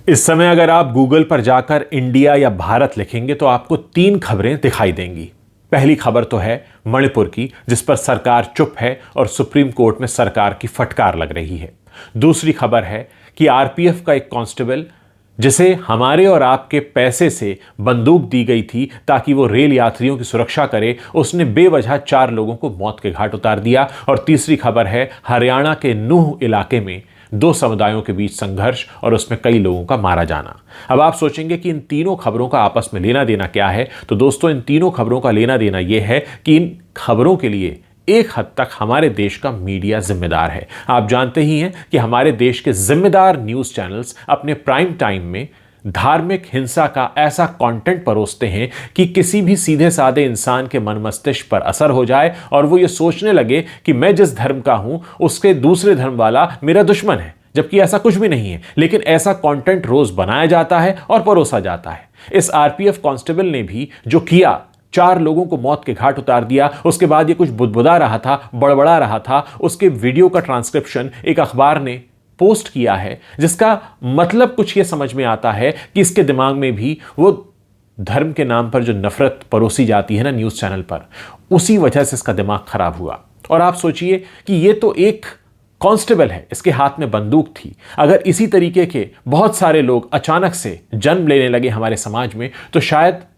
इस समय अगर आप गूगल पर जाकर इंडिया या भारत लिखेंगे तो आपको 3 खबरें दिखाई देंगी। पहली खबर तो है मणिपुर की, जिस पर सरकार चुप है और सुप्रीम कोर्ट में सरकार की फटकार लग रही है। दूसरी खबर है कि आरपीएफ का एक कांस्टेबल, जिसे हमारे और आपके पैसे से बंदूक दी गई थी ताकि वो रेल यात्रियों की सुरक्षा करे, उसने बेवजह 4 लोगों को मौत के घाट उतार दिया। और तीसरी खबर है हरियाणा के नूह इलाके में 2 समुदायों के बीच संघर्ष और उसमें कई लोगों का मारा जाना। अब आप सोचेंगे कि इन तीनों खबरों का आपस में लेना देना क्या है, तो दोस्तों इन तीनों खबरों का लेना देना यह है कि इन खबरों के लिए एक हद तक हमारे देश का मीडिया जिम्मेदार है। आप जानते ही हैं कि हमारे देश के जिम्मेदार न्यूज चैनल्स अपने प्राइम टाइम में धार्मिक हिंसा का ऐसा कंटेंट परोसते हैं कि किसी भी सीधे साधे इंसान के मन मस्तिष्क पर असर हो जाए और वो ये सोचने लगे कि मैं जिस धर्म का हूं उसके दूसरे धर्म वाला मेरा दुश्मन है, जबकि ऐसा कुछ भी नहीं है। लेकिन ऐसा कंटेंट रोज बनाया जाता है और परोसा जाता है। इस आरपीएफ कांस्टेबल ने भी जो किया, 4 लोगों को मौत के घाट उतार दिया। उसके बाद ये कुछ बुदबुदा रहा था, बड़बड़ा रहा था, उसके वीडियो का ट्रांसक्रिप्शन एक अखबार ने पोस्ट किया है, जिसका मतलब कुछ ये समझ में आता है कि इसके दिमाग में भी वो धर्म के नाम पर जो नफरत परोसी जाती है ना न्यूज चैनल पर, उसी वजह से इसका दिमाग खराब हुआ। और आप सोचिए कि ये तो एक कांस्टेबल है, इसके हाथ में बंदूक थी। अगर इसी तरीके के बहुत सारे लोग अचानक से जन्म लेने लगे हमारे समाज में तो शायद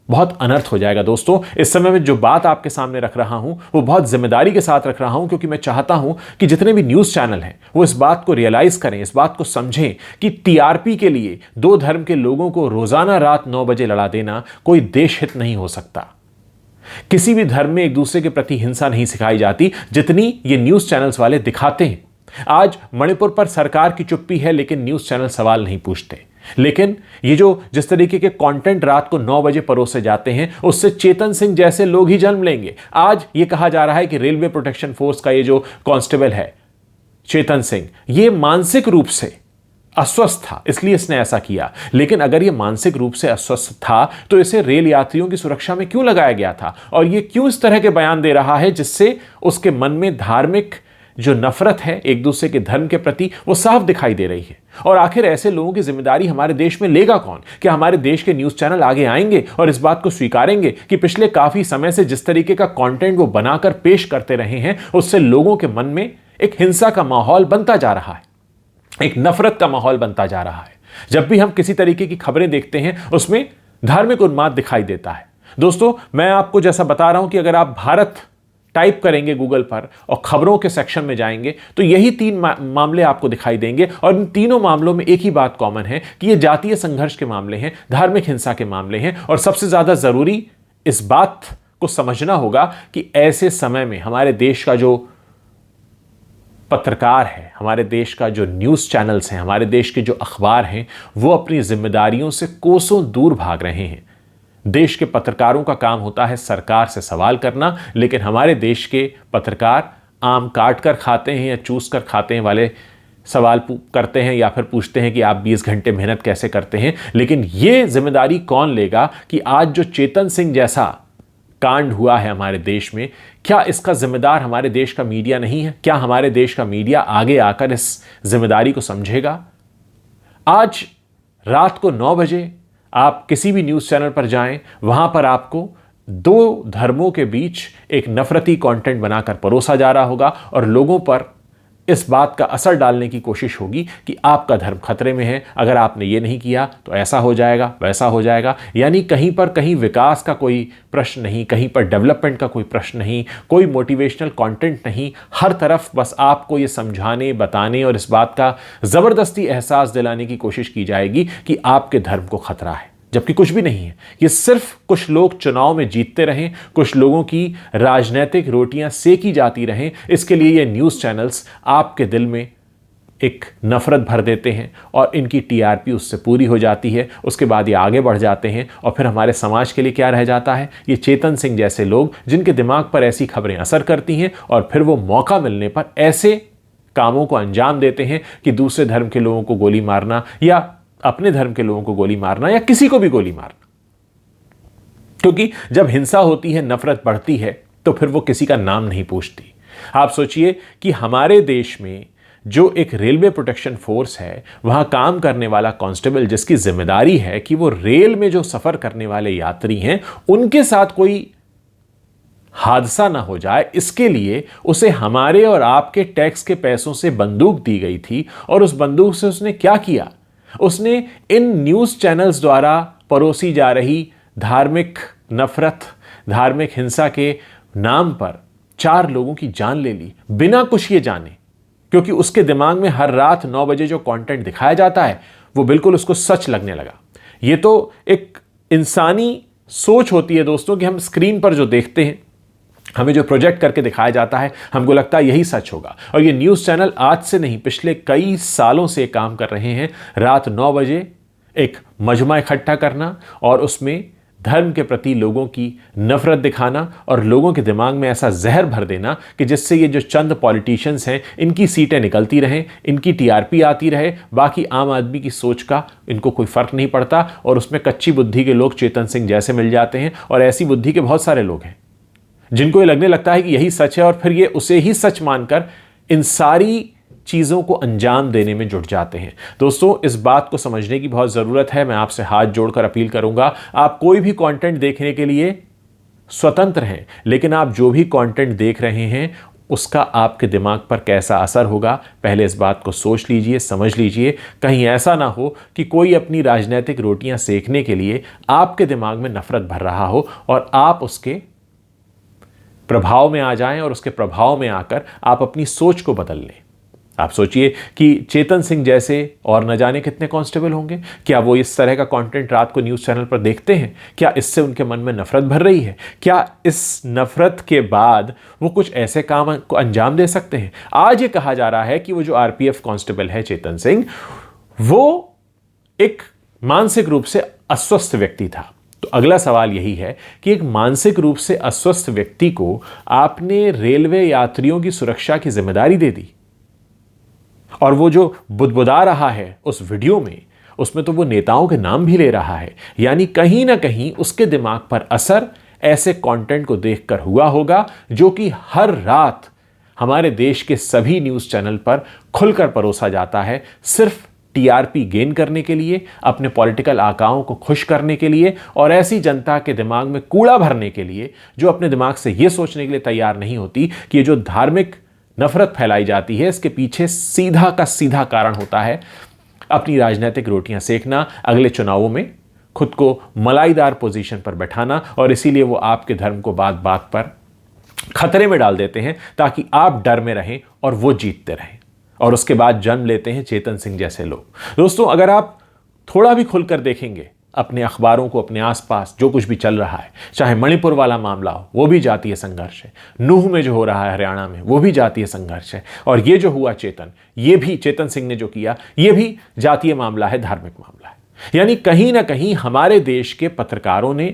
बहुत अनर्थ हो जाएगा। दोस्तों, इस समय में जो बात आपके सामने रख रहा हूं वो बहुत जिम्मेदारी के साथ रख रहा हूं, क्योंकि मैं चाहता हूं कि जितने भी न्यूज चैनल हैं वो इस बात को रियलाइज करें, इस बात को समझें कि टीआरपी के लिए 2 धर्म के लोगों को रोजाना रात 9 बजे लड़ा देना कोई देशहित नहीं हो सकता। किसी भी धर्म में एक दूसरे के प्रति हिंसा नहीं सिखाई जाती जितनी ये न्यूज चैनल्स वाले दिखाते हैं। आज मणिपुर पर सरकार की चुप्पी है, लेकिन न्यूज चैनल सवाल नहीं पूछते। लेकिन ये जो जिस तरीके के कंटेंट रात को 9 बजे परोसे जाते हैं, उससे चेतन सिंह जैसे लोग ही जन्म लेंगे। आज ये कहा जा रहा है कि रेलवे प्रोटेक्शन फोर्स का ये जो कांस्टेबल है चेतन सिंह, ये मानसिक रूप से अस्वस्थ था, इसलिए इसने ऐसा किया। लेकिन अगर ये मानसिक रूप से अस्वस्थ था तो इसे रेल यात्रियों की सुरक्षा में क्यों लगाया गया था? और ये क्यों इस तरह के बयान दे रहा है जिससे उसके मन में धार्मिक जो नफरत है एक दूसरे के धर्म के प्रति वो साफ दिखाई दे रही है? और आखिर ऐसे लोगों की जिम्मेदारी हमारे देश में लेगा कौन? क्या हमारे देश के न्यूज चैनल आगे आएंगे और इस बात को स्वीकारेंगे कि पिछले काफी समय से जिस तरीके का कंटेंट वो बनाकर पेश करते रहे हैं उससे लोगों के मन में एक हिंसा का माहौल बनता जा रहा है, एक नफरत का माहौल बनता जा रहा है? जब भी हम किसी तरीके की खबरें देखते हैं उसमें धार्मिक उन्माद दिखाई देता है। दोस्तों, मैं आपको जैसा बता रहा हूं कि अगर आप भारत टाइप करेंगे गूगल पर और खबरों के सेक्शन में जाएंगे तो यही 3 मामले आपको दिखाई देंगे। और इन तीनों मामलों में एक ही बात कॉमन है कि ये जातीय संघर्ष के मामले हैं, धार्मिक हिंसा के मामले हैं। और सबसे ज्यादा जरूरी इस बात को समझना होगा कि ऐसे समय में हमारे देश का जो पत्रकार है, हमारे देश का जो न्यूज चैनल्स हैं, हमारे देश के जो अखबार हैं, वो अपनी जिम्मेदारियों से कोसों दूर भाग रहे हैं। देश के पत्रकारों का काम होता है सरकार से सवाल करना, लेकिन हमारे देश के पत्रकार आम काट कर खाते हैं या चूस कर खाते हैं वाले सवाल करते हैं, या फिर पूछते हैं कि आप 20 घंटे मेहनत कैसे करते हैं। लेकिन यह जिम्मेदारी कौन लेगा कि आज जो चेतन सिंह जैसा कांड हुआ है हमारे देश में, क्या इसका जिम्मेदार हमारे देश का मीडिया नहीं है? क्या हमारे देश का मीडिया आगे आकर इस जिम्मेदारी को समझेगा? आज रात को 9 बजे आप किसी भी न्यूज चैनल पर जाएं, वहां पर आपको 2 धर्मों के बीच एक नफरती कंटेंट बनाकर परोसा जा रहा होगा और लोगों पर इस बात का असर डालने की कोशिश होगी कि आपका धर्म खतरे में है, अगर आपने ये नहीं किया तो ऐसा हो जाएगा, वैसा हो जाएगा। यानी कहीं पर कहीं विकास का कोई प्रश्न नहीं, कहीं पर डेवलपमेंट का कोई प्रश्न नहीं, कोई मोटिवेशनल कंटेंट नहीं। हर तरफ बस आपको ये समझाने, बताने और इस बात का ज़बरदस्ती एहसास दिलाने की कोशिश की जाएगी कि आपके धर्म को खतरा है, जबकि कुछ भी नहीं है। ये सिर्फ कुछ लोग चुनाव में जीतते रहें, कुछ लोगों की राजनीतिक रोटियां सेकी जाती रहें, इसके लिए ये न्यूज़ चैनल्स आपके दिल में एक नफरत भर देते हैं और इनकी टीआरपी उससे पूरी हो जाती है। उसके बाद ये आगे बढ़ जाते हैं और फिर हमारे समाज के लिए क्या रह जाता है? ये चेतन सिंह जैसे लोग जिनके दिमाग पर ऐसी खबरें असर करती हैं और फिर वो मौका मिलने पर ऐसे कामों को अंजाम देते हैं कि दूसरे धर्म के लोगों को गोली मारना या अपने धर्म के लोगों को गोली मारना या किसी को भी गोली मारना। क्योंकि जब हिंसा होती है, नफरत बढ़ती है, तो फिर वो किसी का नाम नहीं पूछती। आप सोचिए कि हमारे देश में जो एक रेलवे प्रोटेक्शन फोर्स है, वहां काम करने वाला कांस्टेबल जिसकी जिम्मेदारी है कि वो रेल में जो सफर करने वाले यात्री हैं उनके साथ कोई हादसा ना हो जाए, इसके लिए उसे हमारे और आपके टैक्स के पैसों से बंदूक दी गई थी। और उस बंदूक से उसने क्या किया? उसने इन न्यूज चैनल्स द्वारा परोसी जा रही धार्मिक नफरत, धार्मिक हिंसा के नाम पर 4 लोगों की जान ले ली बिना कुछ ये जाने, क्योंकि उसके दिमाग में हर रात 9 बजे जो कंटेंट दिखाया जाता है वो बिल्कुल उसको सच लगने लगा। ये तो एक इंसानी सोच होती है दोस्तों कि हम स्क्रीन पर जो देखते हैं, हमें जो प्रोजेक्ट करके दिखाया जाता है, हमको लगता है यही सच होगा। और ये न्यूज़ चैनल आज से नहीं, पिछले कई सालों से काम कर रहे हैं। रात 9 बजे एक मजमा इकट्ठा करना और उसमें धर्म के प्रति लोगों की नफरत दिखाना और लोगों के दिमाग में ऐसा जहर भर देना कि जिससे ये जो चंद पॉलिटिशियंस हैं इनकी सीटें निकलती रहें, इनकी टीआरपी आती रहे, बाकी आम आदमी की सोच का इनको कोई फर्क नहीं पड़ता। और उसमें कच्ची बुद्धि के लोग चेतन सिंह जैसे मिल जाते हैं। और ऐसी बुद्धि के बहुत सारे लोग हैं जिनको ये लगने लगता है कि यही सच है और फिर ये उसे ही सच मानकर इन सारी चीज़ों को अंजाम देने में जुट जाते हैं। दोस्तों, इस बात को समझने की बहुत ज़रूरत है। मैं आपसे हाथ जोड़कर अपील करूंगा, आप कोई भी कंटेंट देखने के लिए स्वतंत्र हैं, लेकिन आप जो भी कंटेंट देख रहे हैं उसका आपके दिमाग पर कैसा असर होगा, पहले इस बात को सोच लीजिए, समझ लीजिए। कहीं ऐसा ना हो कि कोई अपनी राजनीतिक रोटियां सेकने के लिए आपके दिमाग में नफरत भर रहा हो और आप उसके प्रभाव में आ जाएं और उसके प्रभाव में आकर आप अपनी सोच को बदल लें। आप सोचिए कि चेतन सिंह जैसे और न जाने कितने कांस्टेबल होंगे, क्या वो इस तरह का कंटेंट रात को न्यूज़ चैनल पर देखते हैं? क्या इससे उनके मन में नफरत भर रही है? क्या इस नफरत के बाद वो कुछ ऐसे काम को अंजाम दे सकते हैं? आज ये कहा जा रहा है कि वो जो आरपीएफ कांस्टेबल है चेतन सिंह, वो एक मानसिक रूप से अस्वस्थ व्यक्ति था। तो अगला सवाल यही है कि एक मानसिक रूप से अस्वस्थ व्यक्ति को आपने रेलवे यात्रियों की सुरक्षा की जिम्मेदारी दे दी, और वो जो बुदबुदा रहा है उस वीडियो में, उसमें तो वो नेताओं के नाम भी ले रहा है। यानी कहीं ना कहीं उसके दिमाग पर असर ऐसे कंटेंट को देखकर हुआ होगा जो कि हर रात हमारे देश के सभी न्यूज़ चैनल पर खुलकर परोसा जाता है, सिर्फ टीआरपी गेन करने के लिए, अपने पॉलिटिकल आकाओं को खुश करने के लिए और ऐसी जनता के दिमाग में कूड़ा भरने के लिए जो अपने दिमाग से यह सोचने के लिए तैयार नहीं होती कि ये जो धार्मिक नफरत फैलाई जाती है इसके पीछे सीधा का सीधा कारण होता है अपनी राजनीतिक रोटियां सेकना, अगले चुनावों में खुद को मलाईदार पोजीशन पर बैठाना। और इसीलिए वो आपके धर्म को बात बात पर खतरे में डाल देते हैं ताकि आप डर में रहें और वो जीतते रहें। और उसके बाद जन्म लेते हैं चेतन सिंह जैसे लोग। दोस्तों, अगर आप थोड़ा भी खुलकर देखेंगे अपने अखबारों को, अपने आसपास जो कुछ भी चल रहा है, चाहे मणिपुर वाला मामला हो, वो भी जातीय संघर्ष है। नूह में जो हो रहा है हरियाणा में, वो भी जातीय संघर्ष है। और ये जो हुआ ये भी चेतन सिंह ने जो किया, ये भी जातीय मामला है, धार्मिक मामला है। यानी कहीं ना कहीं हमारे देश के पत्रकारों ने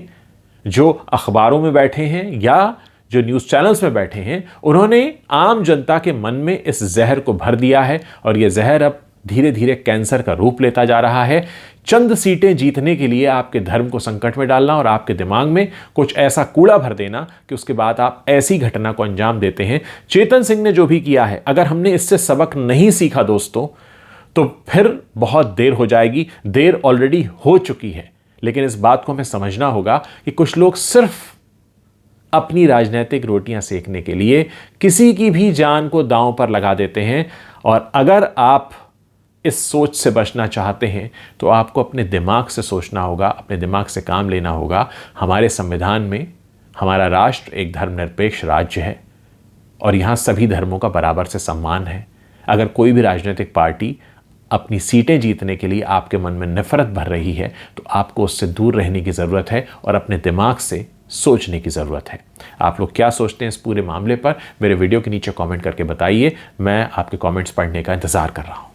जो अखबारों में बैठे हैं या जो न्यूज़ चैनल्स में बैठे हैं, उन्होंने आम जनता के मन में इस जहर को भर दिया है और यह जहर अब धीरे धीरे कैंसर का रूप लेता जा रहा है। चंद सीटें जीतने के लिए आपके धर्म को संकट में डालना और आपके दिमाग में कुछ ऐसा कूड़ा भर देना कि उसके बाद आप ऐसी घटना को अंजाम देते हैं। चेतन सिंह ने जो भी किया है, अगर हमने इससे सबक नहीं सीखा दोस्तों, तो फिर बहुत देर हो जाएगी। देर ऑलरेडी हो चुकी है। लेकिन इस बात को हमें समझना होगा कि कुछ लोग सिर्फ अपनी राजनीतिक रोटियां सेकने के लिए किसी की भी जान को दांव पर लगा देते हैं। और अगर आप इस सोच से बचना चाहते हैं तो आपको अपने दिमाग से सोचना होगा, अपने दिमाग से काम लेना होगा। हमारे संविधान में हमारा राष्ट्र एक धर्मनिरपेक्ष राज्य है और यहाँ सभी धर्मों का बराबर से सम्मान है। अगर कोई भी राजनीतिक पार्टी अपनी सीटें जीतने के लिए आपके मन में नफरत भर रही है तो आपको उससे दूर रहने की ज़रूरत है और अपने दिमाग से सोचने की ज़रूरत है। आप लोग क्या सोचते हैं इस पूरे मामले पर मेरे वीडियो के नीचे कमेंट करके बताइए। मैं आपके कमेंट्स पढ़ने का इंतज़ार कर रहा हूँ।